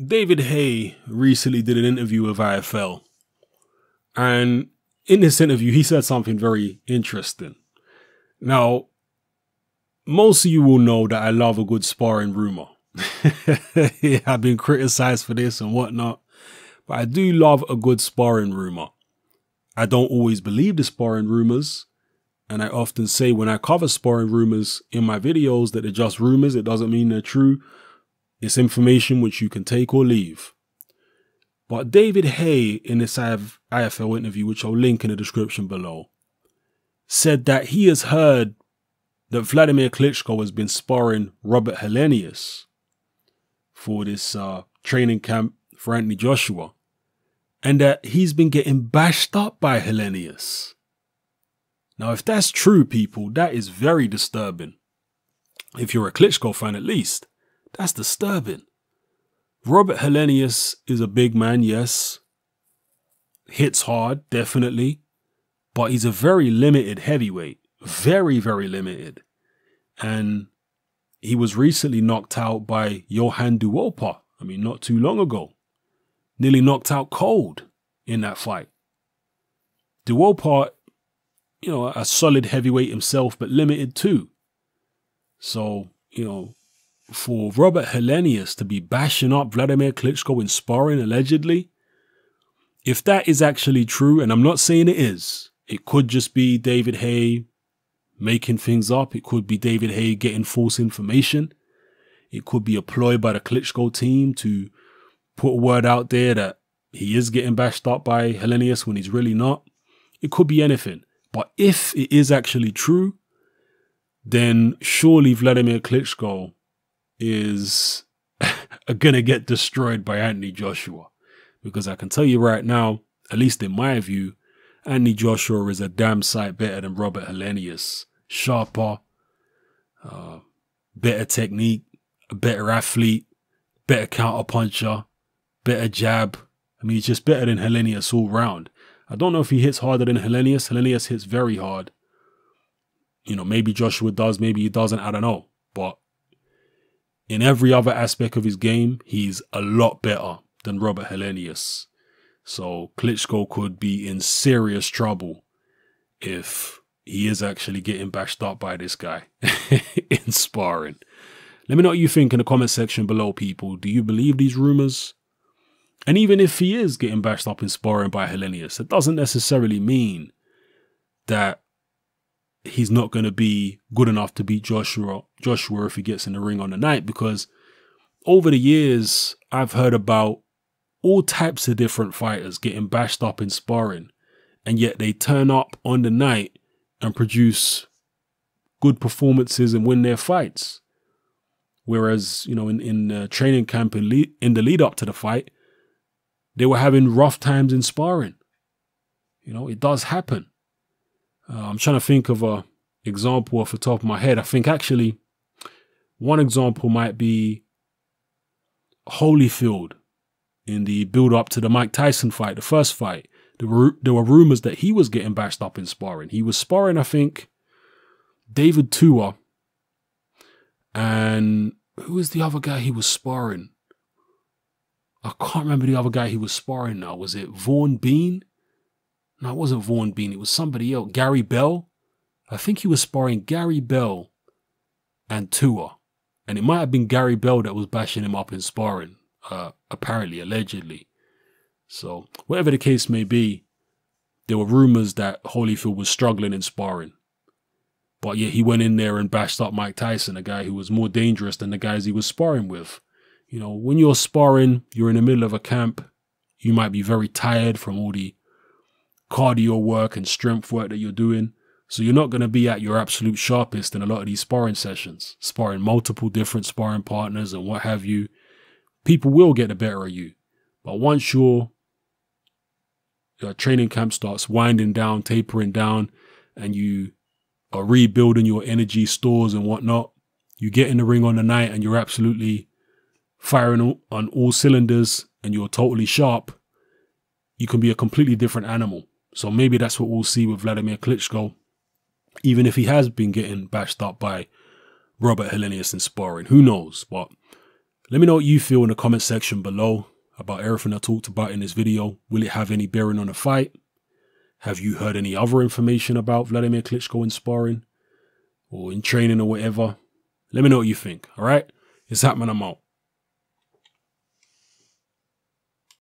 David Haye recently did an interview with IFL, and in this interview, he said something very interesting. Now, most of you will know that I love a good sparring rumor. I've been criticized for this and whatnot, but I do love a good sparring rumor. I don't always believe the sparring rumors, and I often say when I cover sparring rumors in my videos that they're just rumors. It doesn't mean they're true. It's information which you can take or leave. But David Haye, in this IFL interview, which I'll link in the description below, said that he has heard that Wladimir Klitschko has been sparring Robert Helenius for this training camp for Anthony Joshua, and that he's been getting bashed up by Helenius. Now, if that's true, people, that is very disturbing. If you're a Klitschko fan, at least, that's disturbing. Robert Helenius is a big man, yes. Hits hard, definitely. But he's a very limited heavyweight. Very, very limited. And he was recently knocked out by Johann Duopa. I mean, not too long ago. Nearly knocked out cold in that fight. Duopa, you know, a solid heavyweight himself, but limited too. So, you know, for Robert Helenius to be bashing up Wladimir Klitschko in sparring, allegedly, if that is actually true, and I'm not saying it is, it could just be David Haye making things up. It could be David Haye getting false information. It could be a ploy by the Klitschko team to put a word out there that he is getting bashed up by Helenius when he's really not. It could be anything. But if it is actually true, then surely Wladimir Klitschko is going to get destroyed by Anthony Joshua. Because I can tell you right now, at least in my view, Anthony Joshua is a damn sight better than Robert Helenius. Sharper, better technique, a better athlete, better counterpuncher, better jab. I mean, he's just better than Helenius all round. I don't know if he hits harder than Helenius. Helenius hits very hard. You know, maybe Joshua does, maybe he doesn't, I don't know. But in every other aspect of his game, he's a lot better than Robert Helenius. So Klitschko could be in serious trouble if he is actually getting bashed up by this guy in sparring. Let me know what you think in the comment section below, people. Do you believe these rumors? And even if he is getting bashed up in sparring by Helenius, it doesn't necessarily mean that he's not going to be good enough to beat Joshua if he gets in the ring on the night, because over the years, I've heard about all types of different fighters getting bashed up in sparring, and yet they turn up on the night and produce good performances and win their fights. Whereas, you know, in training camp in the lead up to the fight, they were having rough times in sparring. You know, it does happen. I'm trying to think of an example off the top of my head. I think actually one example might be Holyfield in the build up to the Mike Tyson fight, the first fight. There were rumors that he was getting bashed up in sparring. He was sparring, I think, David Tua. And who was the other guy he was sparring? I can't remember the other guy he was sparring now. Was it Vaughn Bean? No, it wasn't Vaughn Bean. It was somebody else. Gary Bell. I think he was sparring Gary Bell and Tua. And it might have been Gary Bell that was bashing him up in sparring. Apparently, allegedly. So, whatever the case may be, there were rumors that Holyfield was struggling in sparring. But yet he went in there and bashed up Mike Tyson, a guy who was more dangerous than the guys he was sparring with. You know, when you're sparring, you're in the middle of a camp. You might be very tired from all the cardio work and strength work that you're doing. So you're not going to be at your absolute sharpest in a lot of these sparring sessions. Sparring multiple different sparring partners and what have you. People will get the better of you. But once your training camp starts winding down, tapering down, and you are rebuilding your energy stores and whatnot, you get in the ring on the night and you're absolutely firing on all cylinders and you're totally sharp, you can be a completely different animal. So maybe that's what we'll see with Wladimir Klitschko, even if he has been getting bashed up by Robert Helenius in sparring. Who knows? But Let me know what you feel in the comment section below about everything I talked about in this video. Will it have any bearing on the fight? Have you heard any other information about Wladimir Klitschko in sparring or in training or whatever? Let me know what you think, all right? It's happening, I'm out.